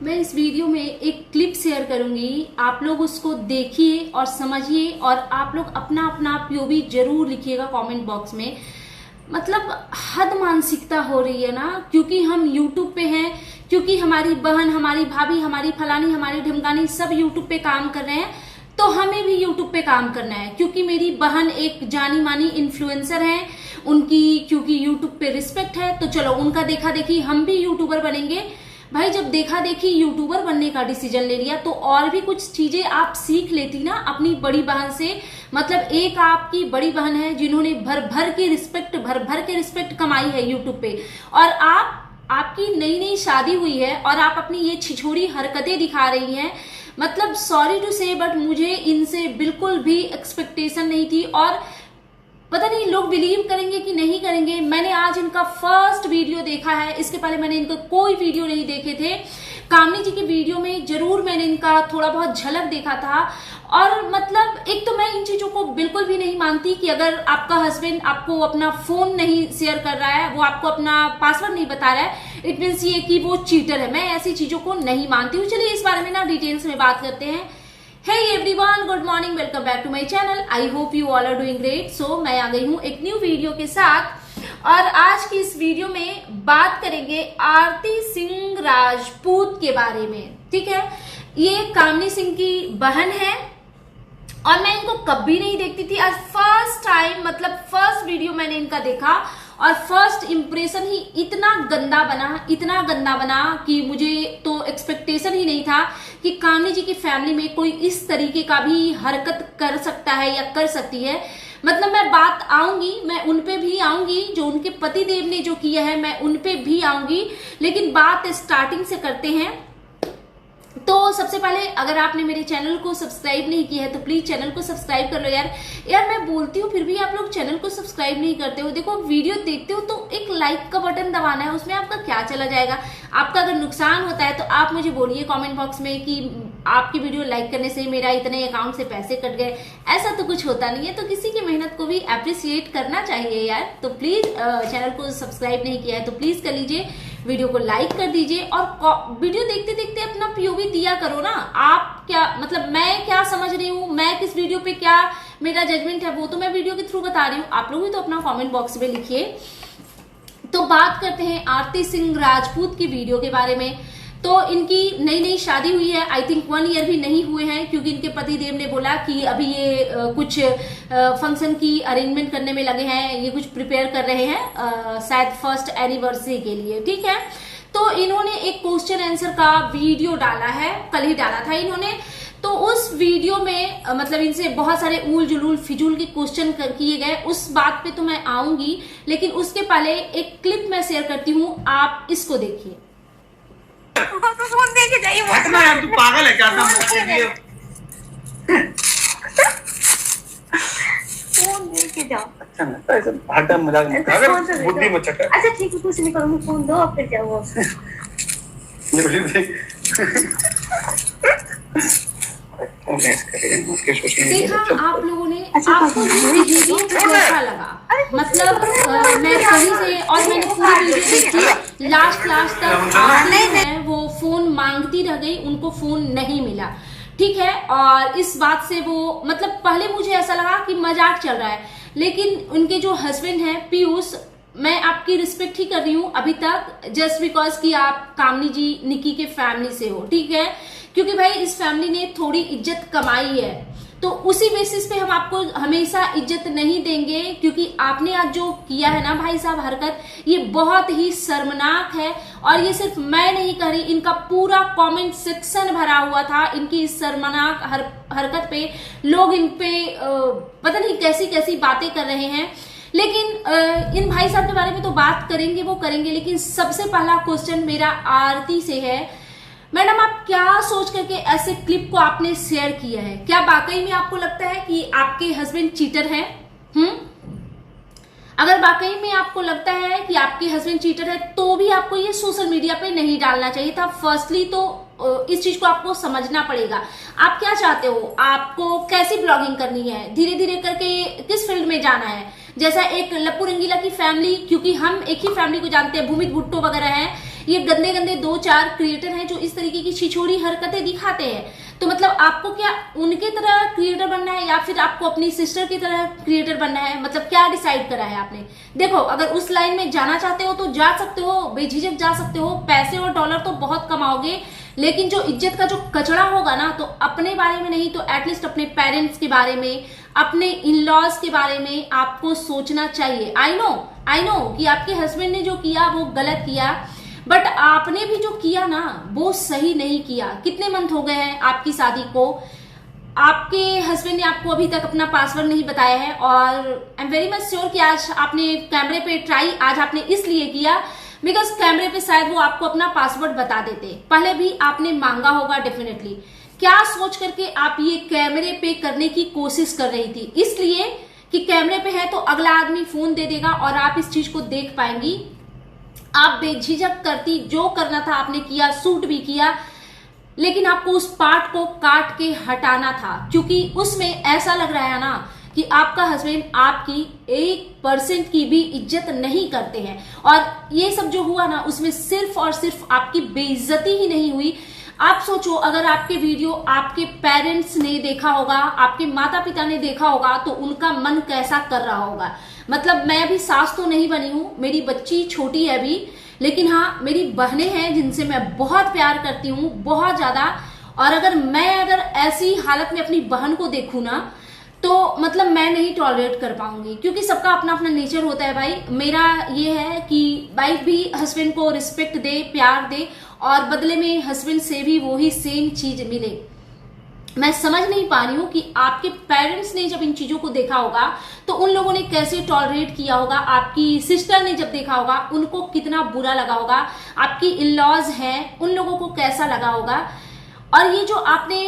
मैं इस वीडियो में एक क्लिप शेयर करूंगी, आप लोग उसको देखिए और समझिए और आप लोग अपना अपना पीओवी जरूर लिखिएगा कमेंट बॉक्स में। मतलब हद मानसिकता हो रही है ना, क्योंकि हम यूट्यूब पे हैं, क्योंकि हमारी बहन, हमारी भाभी, हमारी फलानी, हमारी ढमकानी सब यूट्यूब पे काम कर रहे हैं, तो हमें भी यूट्यूब पे काम करना है। क्योंकि मेरी बहन एक जानी मानी इन्फ्लुएंसर है, उनकी क्योंकि यूट्यूब पे रिस्पेक्ट है, तो चलो उनका देखा देखी हम भी यूट्यूबर बनेंगे। भाई जब देखा देखी यूट्यूबर बनने का डिसीजन ले लिया तो और भी कुछ चीजें आप सीख लेती ना अपनी बड़ी बहन से। मतलब एक आपकी बड़ी बहन है जिन्होंने भर भर के रिस्पेक्ट कमाई है यूट्यूब पे, और आपकी नई नई शादी हुई है और आप अपनी ये छिछोरी हरकतें दिखा रही हैं। मतलब सॉरी टू से बट मुझे इनसे बिल्कुल भी एक्सपेक्टेशन नहीं थी, और पता नहीं लोग बिलीव करेंगे कि नहीं करेंगे। मैंने आज इनका फर्स्ट वीडियो देखा है, इसके पहले मैंने इनका कोई वीडियो नहीं देखे थे। कामनी जी के वीडियो में जरूर मैंने इनका थोड़ा बहुत झलक देखा था, और मतलब एक तो मैं इन चीजों को बिल्कुल भी नहीं मानती कि अगर आपका हस्बैंड आपको अपना फोन नहीं शेयर कर रहा है, वो आपको अपना पासवर्ड नहीं बता रहा है, इट मीन्स ये कि वो चीटर है। मैं ऐसी चीजों को नहीं मानती हूँ। चलिए इस बारे में ना डिटेल्स में बात करते हैं। Hey everyone, good morning, welcome back to my channel. I hope you all are doing great. So मैं आ गई हूँ एक न्यू वीडियो के साथ, और आज की इस वीडियो में बात करेंगे आरती सिंह राजपूत के बारे में। ठीक है, ये कामनी सिंह की बहन है और मैं इनको कभी नहीं देखती थी। आज फर्स्ट टाइम, मतलब फर्स्ट वीडियो मैंने इनका देखा और फर्स्ट इंप्रेशन ही इतना गंदा बना कि मुझे तो एक्सपेक्टेशन ही नहीं था कि कामनी जी की फैमिली में कोई इस तरीके का भी हरकत कर सकता है या कर सकती है। मतलब मैं बात आऊंगी, मैं उन पे भी आऊंगी जो उनके पति देव ने जो किया है, मैं उन पे भी आऊंगी, लेकिन बात स्टार्टिंग से करते हैं। तो सबसे पहले अगर आपने मेरे चैनल को सब्सक्राइब नहीं किया है तो प्लीज चैनल को सब्सक्राइब कर लो यार मैं बोलती हूँ फिर भी आप लोग चैनल को सब्सक्राइब नहीं करते हो। देखो वीडियो देखते हो तो एक लाइक का बटन दबाना है, उसमें आपका क्या चला जाएगा। आपका अगर नुकसान होता है तो आप मुझे बोलिए कमेंट बॉक्स में कि आपकी वीडियो लाइक करने से मेरा इतने अकाउंट से पैसे कट गए। ऐसा तो कुछ होता नहीं है, तो किसी की मेहनत को भी अप्रिसिएट करना चाहिए यार। तो प्लीज चैनल को सब्सक्राइब नहीं किया है तो प्लीज कर लीजिए, वीडियो को लाइक कर दीजिए और वीडियो देखते देखते अपना पीओवी दिया करो ना। आप क्या मतलब मैं क्या समझ रही हूँ, मैं किस वीडियो पे क्या मेरा जजमेंट है, वो तो मैं वीडियो के थ्रू बता रही हूँ। आप लोग भी तो अपना कमेंट बॉक्स में लिखिए। तो बात करते हैं आरती सिंह राजपूत की वीडियो के बारे में। तो इनकी नई शादी हुई है, आई थिंक 1 ईयर भी नहीं हुए हैं, क्योंकि इनके पति देव ने बोला कि अभी ये कुछ फंक्शन की अरेंजमेंट करने में लगे हैं, ये कुछ प्रिपेयर कर रहे हैं शायद फर्स्ट एनिवर्सरी के लिए। ठीक है, तो इन्होंने एक क्वेश्चन आंसर का वीडियो डाला है, कल ही डाला था इन्होंने। तो उस वीडियो में मतलब इनसे बहुत सारे ऊल जुलूल फिजूल के क्वेश्चन किए गए, उस बात पे तो मैं आऊंगी, लेकिन उसके पहले एक क्लिप मैं शेयर करती हूँ, आप इसको देखिए। फोन दे के जाइए। हटना यार, तू पागल है क्या? फोन दे के जाओ। अच्छा ना, ऐसे हटा मजाक मत कर, बुद्धि मत चक्कर। अच्छा ठीक है, कुछ नहीं करूँगी, फोन दो फिर जाओ। देखा आप लोगों ने, आपको ये वीडियो कैसा लगा? मतलब मैं कहीं से, और मैंने पूरी वीडियो देखी, लास्ट तक है वो फोन मांगती रह गई, उनको फोन नहीं मिला। ठीक है, और इस बात से वो मतलब पहले मुझे ऐसा लगा कि मजाक चल रहा है, लेकिन उनके जो हस्बैंड हैं पीयूष, मैं आपकी रिस्पेक्ट ही कर रही हूँ अभी तक, जस्ट बिकॉज कि आप कामनी जी निकी के फैमिली से हो। ठीक है, क्योंकि भाई इस फैमिली ने थोड़ी इज्जत कमाई है, तो उसी बेसिस पे हम आपको हमेशा इज्जत नहीं देंगे, क्योंकि आपने आज जो किया है ना भाई साहब हरकत, ये बहुत ही शर्मनाक है। और ये सिर्फ मैं नहीं कह रही, इनका पूरा कमेंट सेक्शन भरा हुआ था इनकी इस शर्मनाक हरकत पे। लोग इन पे पता नहीं कैसी कैसी बातें कर रहे हैं, लेकिन इन भाई साहब के बारे में तो बात करेंगे, वो करेंगे, लेकिन सबसे पहला क्वेश्चन मेरा आरती से है। मैडम आप क्या सोच करके ऐसे क्लिप को आपने शेयर किया है? क्या वाकई में आपको लगता है कि आपके हस्बैंड चीटर हैं? अगर वाकई में आपको लगता है कि आपके हस्बैंड चीटर है तो भी आपको ये सोशल मीडिया पे नहीं डालना चाहिए था। फर्स्टली तो इस चीज को आपको समझना पड़ेगा, आप क्या चाहते हो, आपको कैसी ब्लॉगिंग करनी है, धीरे धीरे करके किस फील्ड में जाना है। जैसा एक लप्पू रंगीला की फैमिली, क्योंकि हम एक ही फैमिली को जानते हैं, भूमित भुट्टो वगैरह है, ये गंदे गंदे 2-4 क्रिएटर हैं जो इस तरीके की छिछोरी हरकतें दिखाते हैं। तो मतलब आपको क्या उनके तरह क्रिएटर बनना है या फिर आपको अपनी सिस्टर की तरह क्रिएटर बनना है? मतलब क्या डिसाइड करा है आपने? देखो, अगर उस लाइन में जाना चाहते हो तो जा सकते हो, बेझिझक जा सकते हो, पैसे और डॉलर तो बहुत कमाओगे, लेकिन जो इज्जत का जो कचरा होगा ना, तो अपने बारे में नहीं तो एटलीस्ट अपने पेरेंट्स के बारे में, अपने इन लॉज के बारे में आपको सोचना चाहिए। आई नो कि आपके हस्बैंड ने जो किया वो गलत किया, बट आपने भी जो किया ना वो सही नहीं किया। कितने मंथ हो गए हैं आपकी शादी को? आपके हस्बैंड ने आपको अभी तक अपना पासवर्ड नहीं बताया है, और I am very much sure कि आज आपने कैमरे पे ट्राई आज आपने इसलिए किया बिकॉज कैमरे पे शायद वो आपको अपना पासवर्ड बता देते। पहले भी आपने मांगा होगा डेफिनेटली। क्या सोच करके आप ये कैमरे पे करने की कोशिश कर रही थी? इसलिए कि कैमरे पे है तो अगला आदमी फोन दे देगा और आप इस चीज को देख पाएंगी। आप बेझिझक करती, जो करना था आपने किया, सूट भी किया, लेकिन आपको उस पार्ट को काट के हटाना था, क्योंकि उसमें ऐसा लग रहा है ना कि आपका हस्बैंड आपकी 1% की भी इज्जत नहीं करते हैं। और ये सब जो हुआ ना, उसमें सिर्फ और सिर्फ आपकी बेइज्जती ही नहीं हुई। आप सोचो, अगर आपके वीडियो आपके पेरेंट्स ने देखा होगा, आपके माता पिता ने देखा होगा, तो उनका मन कैसा कर रहा होगा। मतलब मैं अभी सास तो नहीं बनी हूं, मेरी बच्ची छोटी है अभी, लेकिन हाँ मेरी बहनें हैं जिनसे मैं बहुत प्यार करती हूँ, बहुत ज्यादा। और अगर ऐसी हालत में अपनी बहन को देखूं ना, तो मतलब मैं नहीं टॉलरेट कर पाऊंगी, क्योंकि सबका अपना अपना नेचर होता है भाई। मेरा ये है कि वाइफ भी हस्बैंड को रिस्पेक्ट दे, प्यार दे, और बदले में हस्बैंड से भी वही सेम चीज मिले। मैं समझ नहीं पा रही हूँ कि आपके पेरेंट्स ने जब इन चीजों को देखा होगा तो उन लोगों ने कैसे टॉलरेट किया होगा। आपकी सिस्टर ने जब देखा होगा उनको कितना बुरा लगा होगा। आपकी इन-लॉज हैं, उन लोगों को कैसा लगा होगा। और ये जो आपने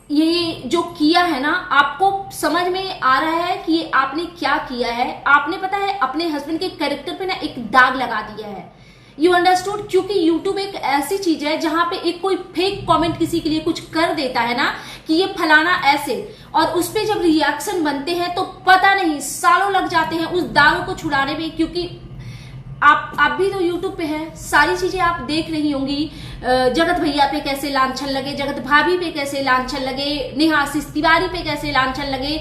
ये जो किया है ना, आपको समझ में आ रहा है कि ये आपने क्या किया है। आपने पता है अपने हस्बैंड के कैरेक्टर पे ना एक दाग लगा दिया है। You understood? क्योंकि यूट्यूब एक ऐसी चीज है जहां पे एक कोई फेक कमेंट किसी के लिए कुछ कर देता है ना कि ये फलाना ऐसे, और उस पे जब रिएक्शन बनते हैं तो पता नहीं सालों लग जाते हैं उस दाग को छुड़ाने में। क्योंकि आप भी तो यूट्यूब पे हैं, सारी चीजें आप देख रही होंगी। जगत भैया पे कैसे लांछन लगे, जगत भाभी पे कैसे लांछन लगे, नेहा आशीष तिवारी पे कैसे लांछन लगे,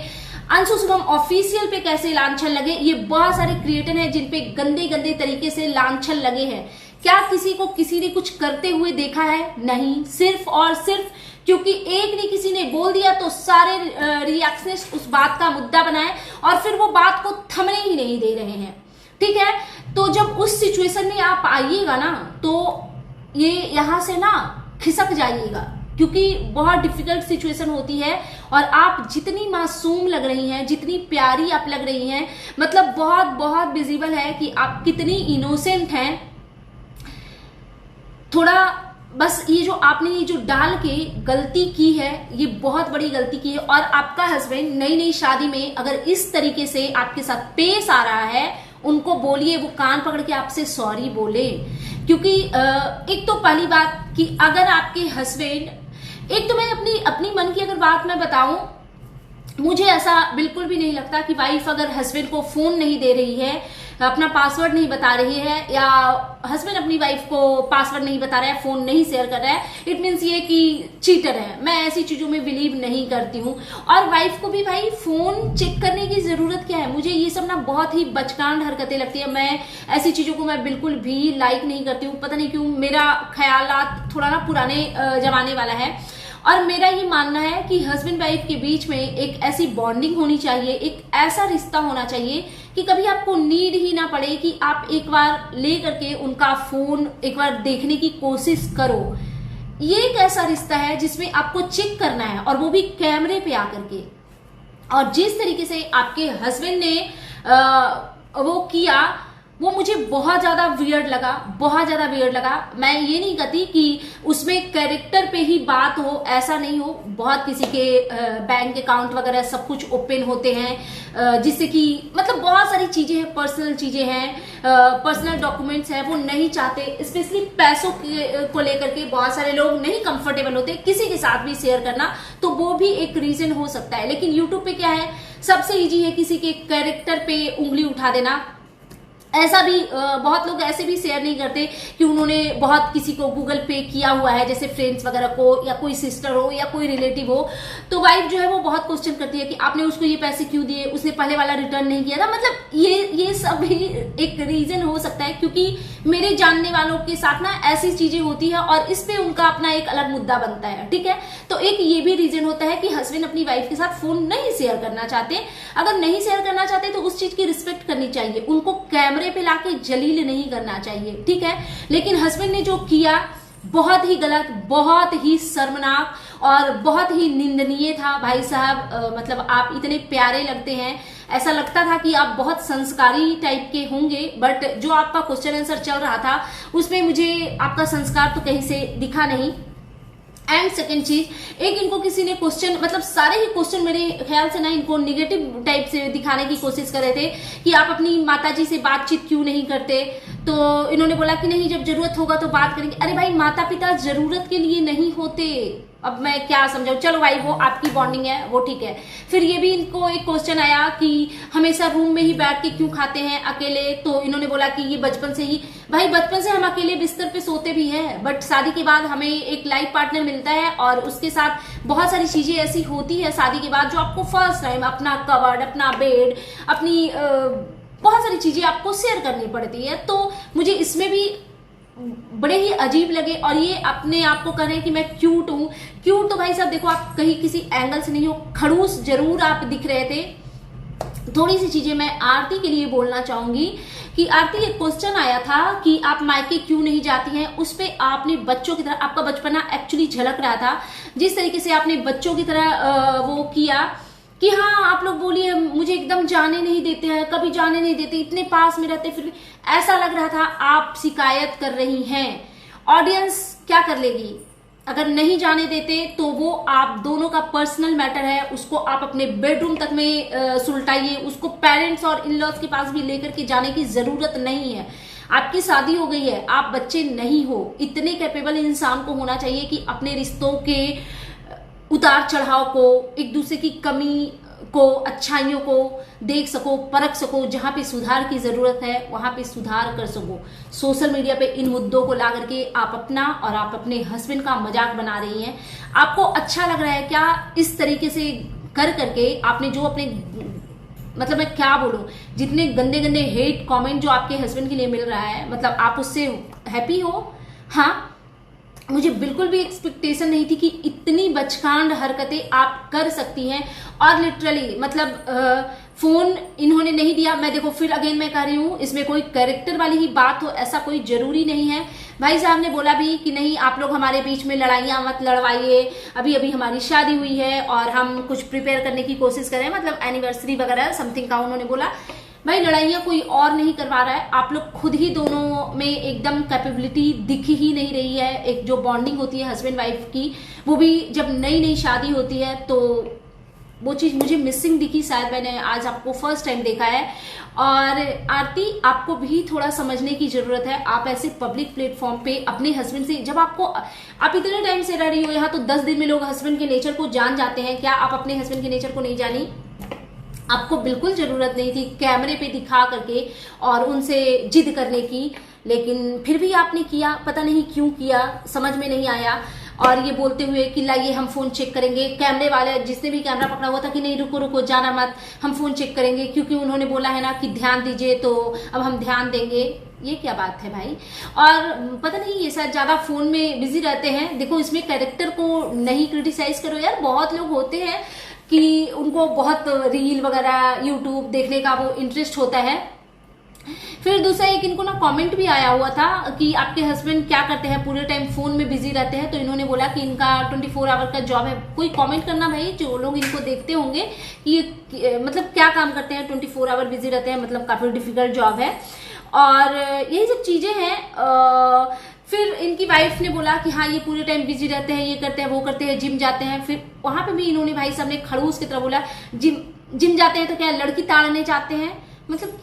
अंशु शुभम ऑफिशियल पे कैसे लांछन लगे। ये बहुत सारे क्रिएटर हैं जिन पे गंदे गंदे तरीके से लांछन लगे हैं। क्या किसी को किसी ने कुछ करते हुए देखा है? नहीं, सिर्फ और सिर्फ क्योंकि एक ने किसी ने बोल दिया तो सारे रिएक्शनिस्ट उस बात का मुद्दा बनाए और फिर वो बात को थमने ही नहीं दे रहे हैं। ठीक है, तो जब उस सिचुएशन में आप आइएगा ना, तो ये यहां से ना खिसक जाइएगा, क्योंकि बहुत डिफिकल्ट सिचुएशन होती है। और आप जितनी मासूम लग रही हैं, जितनी प्यारी आप लग रही हैं, मतलब बहुत बहुत विजिबल है कि आप कितनी इनोसेंट हैं। थोड़ा बस ये जो आपने ये जो डाल के गलती की है, ये बहुत बड़ी गलती की है। और आपका हस्बैंड नई नई शादी में अगर इस तरीके से आपके साथ पेश आ रहा है, उनको बोलिए वो कान पकड़ के आपसे सॉरी बोले। क्योंकि एक तो पहली बात कि अगर आपके हस्बैंड, एक तो मैं अपनी मन की अगर बात मैं बताऊं, मुझे ऐसा बिल्कुल भी नहीं लगता कि वाइफ अगर हस्बैंड को फोन नहीं दे रही है, अपना पासवर्ड नहीं बता रही है, या हस्बैंड अपनी वाइफ को पासवर्ड नहीं बता रहा है, फोन नहीं शेयर कर रहा है, इट मीन्स ये कि चीटर है। मैं ऐसी चीजों में बिलीव नहीं करती हूँ। और वाइफ को भी भाई फोन चेक करने की जरूरत क्या है? मुझे ये सब ना बहुत ही बचकान हरकतें लगती है। मैं ऐसी चीजों को मैं बिल्कुल भी लाइक नहीं करती हूँ। पता नहीं क्यों, मेरा ख्यालात थोड़ा ना पुराने जमाने वाला है। और मेरा ये मानना है कि हस्बैंड वाइफ के बीच में एक ऐसी बॉन्डिंग होनी चाहिए, एक ऐसा रिश्ता होना चाहिए कि कभी आपको नीड ही ना पड़े कि आप एक बार ले करके उनका फोन एक बार देखने की कोशिश करो। ये एक ऐसा रिश्ता है जिसमें आपको चेक करना है, और वो भी कैमरे पे आकर के। और जिस तरीके से आपके हस्बैंड ने वो किया, वो मुझे बहुत ज्यादा वियर्ड लगा, बहुत ज्यादा वियर्ड लगा। मैं ये नहीं कहती कि उसमें कैरेक्टर पे ही बात हो, ऐसा नहीं हो। बहुत किसी के बैंक अकाउंट वगैरह सब कुछ ओपन होते हैं, जिससे कि मतलब बहुत सारी चीजें हैं, पर्सनल चीजें हैं, पर्सनल डॉक्यूमेंट्स हैं, वो नहीं चाहते। स्पेशली पैसों को लेकर के बहुत सारे लोग नहीं कंफर्टेबल होते किसी के साथ भी शेयर करना, तो वो भी एक रीजन हो सकता है। लेकिन यूट्यूब पे क्या है, सबसे ईजी है किसी के कैरेक्टर पे उंगली उठा देना। ऐसा भी बहुत लोग ऐसे भी शेयर नहीं करते कि उन्होंने बहुत किसी को गूगल पे किया हुआ है, जैसे फ्रेंड्स वगैरह को, या कोई सिस्टर हो या कोई रिलेटिव हो, तो वाइफ जो है वो बहुत क्वेश्चन करती है कि आपने उसको ये पैसे क्यों दिए, उसने पहले वाला रिटर्न नहीं किया था। मतलब ये सब भी एक रीजन हो सकता है, क्योंकि मेरे जानने वालों के साथ ना ऐसी चीजें होती है और इस पे उनका अपना एक अलग मुद्दा बनता है, ठीक है। तो एक ये भी रीजन होता है कि हस्बैंड अपनी वाइफ के साथ फोन नहीं शेयर करना चाहते। अगर नहीं शेयर करना चाहते तो उस चीज की रिस्पेक्ट करनी चाहिए, उनको कैमरे पे लाके जलील नहीं करना चाहिए, ठीक है। लेकिन हस्बैंड ने जो किया बहुत ही गलत, बहुत ही शर्मनाक और बहुत ही निंदनीय था भाई साहब। मतलब आप इतने प्यारे लगते हैं, ऐसा लगता था कि आप बहुत संस्कारी टाइप के होंगे, बट जो आपका क्वेश्चन आंसर चल रहा था उसमें मुझे आपका संस्कार तो कहीं से दिखा नहीं। एंड सेकेंड चीज, एक इनको किसी ने क्वेश्चन, मतलब सारे ही क्वेश्चन मेरे ख्याल से ना इनको निगेटिव टाइप से दिखाने की कोशिश कर रहे थे कि आप अपनी माताजी से बातचीत क्यों नहीं करते। तो इन्होंने बोला कि नहीं, जब जरूरत होगा तो बात करेंगे। अरे भाई, माता पिता जरूरत के लिए नहीं होते। अब मैं क्या समझाऊं, चलो भाई वो आपकी बॉन्डिंग है वो ठीक है। फिर ये भी इनको एक क्वेश्चन आया कि हमेशा रूम में ही बैठ के क्यों खाते हैं अकेले। तो इन्होंने बोला कि ये बचपन से ही, भाई बचपन से हम अकेले बिस्तर पे सोते भी हैं, बट शादी के बाद हमें एक लाइफ पार्टनर मिलता है और उसके साथ बहुत सारी चीजें ऐसी होती है शादी के बाद जो आपको फर्स्ट टाइम अपना कबर्ड, अपना बेड, अपनी बहुत सारी चीजें आपको शेयर करनी पड़ती है। तो मुझे इसमें भी बड़े ही अजीब लगे। और ये अपने आप को कह रहे हैं कि मैं क्यूट हूं। क्यूट तो भाई साहब देखो, आप कहीं किसी एंगल से नहीं हो, खड़ूस जरूर आप दिख रहे थे। थोड़ी सी चीजें मैं आरती के लिए बोलना चाहूंगी कि आरती, एक क्वेश्चन आया था कि आप मायके क्यों नहीं जाती हैं। उस पे आपने बच्चों की तरह, आपका बचपना एक्चुअली झलक रहा था, जिस तरीके से आपने बच्चों की तरह वो किया कि हाँ आप लोग बोलिए मुझे एकदम जाने नहीं देते हैं, कभी जाने नहीं देते, इतने पास में रहते, फिर भी ऐसा लग रहा था आप शिकायत कर रही हैं। ऑडियंस क्या कर लेगी, अगर नहीं जाने देते तो वो आप दोनों का पर्सनल मैटर है, उसको आप अपने बेडरूम तक में सुलटाइए, उसको पेरेंट्स और इन लॉज के पास भी लेकर के जाने की जरूरत नहीं है। आपकी शादी हो गई है, आप बच्चे नहीं हो। इतने कैपेबल इंसान को होना चाहिए कि अपने रिश्तों के उतार चढ़ाव को, एक दूसरे की कमी को, अच्छाइयों को देख सको, परख सको, जहां पे सुधार की जरूरत है वहां पे सुधार कर सको। सोशल मीडिया पे इन मुद्दों को ला करके आप अपना और आप अपने हस्बैंड का मजाक बना रही हैं। आपको अच्छा लग रहा है क्या इस तरीके से कर करके? आपने जो अपने, मतलब मैं क्या बोलूं, जितने गंदे गंदे हेट कमेंट जो आपके हस्बैंड के लिए मिल रहा है, मतलब आप उससे हैप्पी हो? हाँ, मुझे बिल्कुल भी एक्सपेक्टेशन नहीं थी कि इतनी बचकांड हरकतें आप कर सकती हैं। और लिटरली मतलब फोन इन्होंने नहीं दिया। मैं देखो फिर अगेन मैं कह रही हूँ, इसमें कोई कैरेक्टर वाली ही बात हो ऐसा कोई जरूरी नहीं है। भाई साहब ने बोला भी कि नहीं आप लोग हमारे बीच में लड़ाइयां मत लड़वाइए, अभी अभी हमारी शादी हुई है और हम कुछ प्रिपेयर करने की कोशिश करें, मतलब एनिवर्सरी वगैरह समथिंग का उन्होंने बोला। भाई लड़ाइयां कोई और नहीं करवा रहा है, आप लोग खुद ही दोनों में एकदम कैपेबिलिटी दिख ही नहीं रही है। एक जो बॉन्डिंग होती है हस्बैंड वाइफ की, वो भी जब नई नई शादी होती है तो वो चीज मुझे मिसिंग दिखी। शायद मैंने आज आपको फर्स्ट टाइम देखा है। और आरती, आपको भी थोड़ा समझने की जरूरत है। आप ऐसे पब्लिक प्लेटफॉर्म पे अपने हस्बैंड से, जब आपको, आप इतने टाइम से रह रही हो यहाँ, तो 10 दिन में लोग हस्बैंड के नेचर को जान जाते हैं। क्या आप अपने हस्बैंड के नेचर को नहीं जानी? आपको बिल्कुल जरूरत नहीं थी कैमरे पे दिखा करके और उनसे जिद करने की, लेकिन फिर भी आपने किया। पता नहीं क्यों किया, समझ में नहीं आया। और ये बोलते हुए कि लाइए हम फोन चेक करेंगे, कैमरे वाले जिसने भी कैमरा पकड़ा हुआ था कि नहीं रुको रुको जाना मत, हम फोन चेक करेंगे, क्योंकि उन्होंने बोला है ना कि ध्यान दीजिए, तो अब हम ध्यान देंगे। ये क्या बात है भाई? और पता नहीं ये शायद ज्यादा फोन में बिजी रहते हैं। देखो इसमें कैरेक्टर को नहीं क्रिटिसाइज करो यार। बहुत लोग होते हैं कि उनको बहुत रील वगैरह यूट्यूब देखने का वो इंटरेस्ट होता है। फिर दूसरा एक इनको ना कमेंट भी आया हुआ था कि आपके हस्बैंड क्या करते हैं, पूरे टाइम फोन में बिजी रहते हैं। तो इन्होंने बोला कि इनका 24 आवर का जॉब है। कोई कमेंट करना भाई, जो लोग इनको देखते होंगे कि ये मतलब क्या काम करते हैं, 24 आवर बिजी रहते हैं, मतलब काफी डिफिकल्ट जॉब है। और यही सब चीजें हैं। फिर इनकी वाइफ ने बोला कि हाँ ये पूरे टाइम बिजी रहते हैं, ये करते हैं वो करते हैं, जिम जाते हैं। फिर वहां पे भी इन्होंने भाई साहब ने खड़ूस की तरह बोला जिम जाते हैं तो क्या लड़की ताड़ने चाहते हैं? मतलब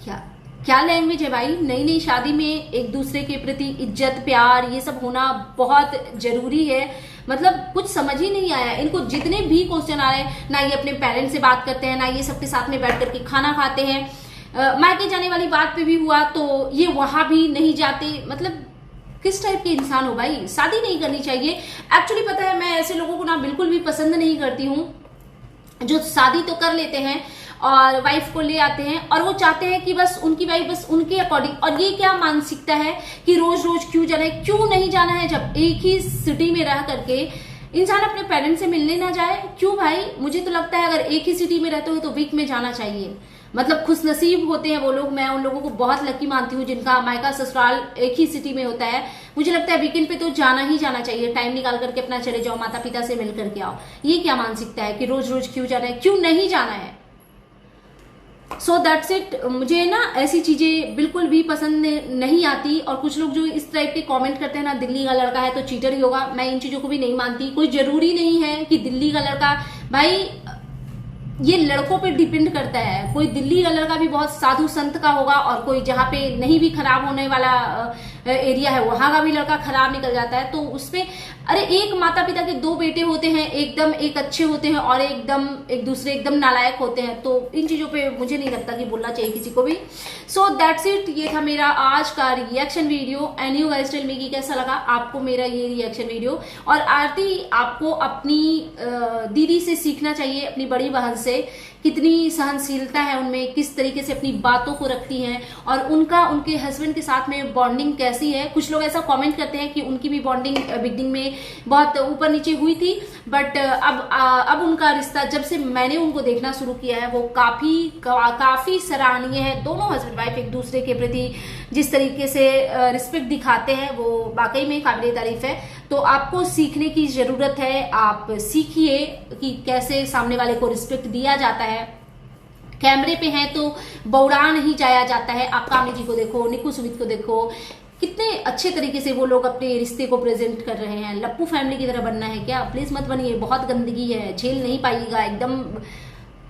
क्या लैंग्वेज है भाई? नई नई शादी में एक दूसरे के प्रति इज्जत प्यार ये सब होना बहुत जरूरी है। मतलब कुछ समझ ही नहीं आया इनको। जितने भी क्वेश्चन आ रहे हैं, ना ये अपने पेरेंट्स से बात करते हैं, ना ये सबके साथ में बैठ करके खाना खाते हैं। मायके जाने वाली बात पे भी हुआ तो ये वहां भी नहीं जाते। मतलब किस टाइप के इंसान हो भाई, शादी नहीं करनी चाहिए। एक्चुअली पता है मैं ऐसे लोगों को ना बिल्कुल भी पसंद नहीं करती हूँ जो शादी तो कर लेते हैं और वाइफ को ले आते हैं और वो चाहते हैं कि बस उनकी वाइफ बस उनके अकॉर्डिंग। और ये क्या मानसिकता है कि रोज रोज क्यों जाना है, क्यों नहीं जाना है जब एक ही सिटी में रह करके इंसान अपने पेरेंट्स से मिलने ना जाए। क्यों भाई, मुझे तो लगता है अगर एक ही सिटी में रहते हो तो वीक में जाना चाहिए। मतलब खुशनसीब होते हैं वो लोग, मैं उन लोगों को बहुत लकी मानती हूँ जिनका मायका ससुराल एक ही सिटी में होता है। मुझे लगता है वीकेंड पे तो जाना ही जाना चाहिए, टाइम निकाल करके अपना चले जाओ, माता पिता से मिल करके आओ। ये क्या मानसिकता है कि रोज रोज क्यों जाना है, क्यों नहीं जाना है। So that's it. मुझे ना ऐसी चीजें बिल्कुल भी पसंद नहीं आती। और कुछ लोग जो इस टाइप के कमेंट करते हैं ना, दिल्ली का लड़का है तो चीटर ही होगा, मैं इन चीजों को भी नहीं मानती। कोई जरूरी नहीं है कि दिल्ली का लड़का, भाई ये लड़कों पे डिपेंड करता है। कोई दिल्ली का लड़का भी बहुत साधु संत का होगा और कोई जहाँ पे नहीं भी खराब होने वाला एरिया है वहां का भी लड़का खराब निकल जाता है। तो उसपे अरे एक माता पिता के दो बेटे होते हैं, एकदम एक अच्छे होते हैं और एकदम एक दूसरे एकदम नालायक होते हैं। तो इन चीजों पे मुझे नहीं लगता कि बोलना चाहिए किसी को भी। सो दैट्स इट, ये था मेरा आज का reaction video. And you guys tell me कि कैसा लगा आपको मेरा ये रिएक्शन वीडियो। और आरती, आपको अपनी दीदी से सीखना चाहिए, अपनी बड़ी बहन से, कितनी सहनशीलता है उनमें, किस तरीके से अपनी बातों को रखती हैं और उनका उनके हस्बैंड के साथ में बॉन्डिंग कैसी है। कुछ लोग ऐसा कमेंट करते हैं कि उनकी भी बॉन्डिंग बिगनिंग में बहुत ऊपर नीचे हुई थी, बट अब उनका रिश्ता जब से मैंने उनको देखना शुरू किया है वो काफी सराहनीय है। दोनों हस्बैंड वाइफ एक दूसरे के प्रति जिस तरीके से रिस्पेक्ट दिखाते हैं वो वाकई में काबिले तारीफ है। तो आपको सीखने की जरूरत है, आप सीखिए कि कैसे सामने वाले को रिस्पेक्ट दिया जाता है। कैमरे पे हैं तो बौड़ा नहीं जाया जाता है। आप कामी जी को देखो, निकू सुमित को देखो, कितने अच्छे तरीके से वो लोग अपने रिश्ते को प्रेजेंट कर रहे हैं। लप्पू फैमिली की तरह बनना है क्या? प्लीज मत बनिए, बहुत गंदगी है, झेल नहीं पाइएगा एकदम।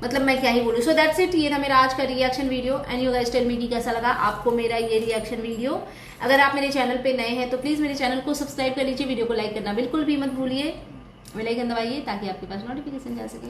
मतलब मैं क्या ही बोलूँ। सो दैट्स इट, ये था मेरा आज का reaction video. And you guys tell me कि कैसा लगा आपको मेरा ये रिएक्शन वीडियो। अगर आप मेरे चैनल पे नए हैं तो प्लीज मेरे चैनल को सब्सक्राइब कर लीजिए, वीडियो को लाइक करना बिल्कुल भी मत भूलिए, बेल आइकन दबाइए ताकि आपके पास नोटिफिकेशन जा सके।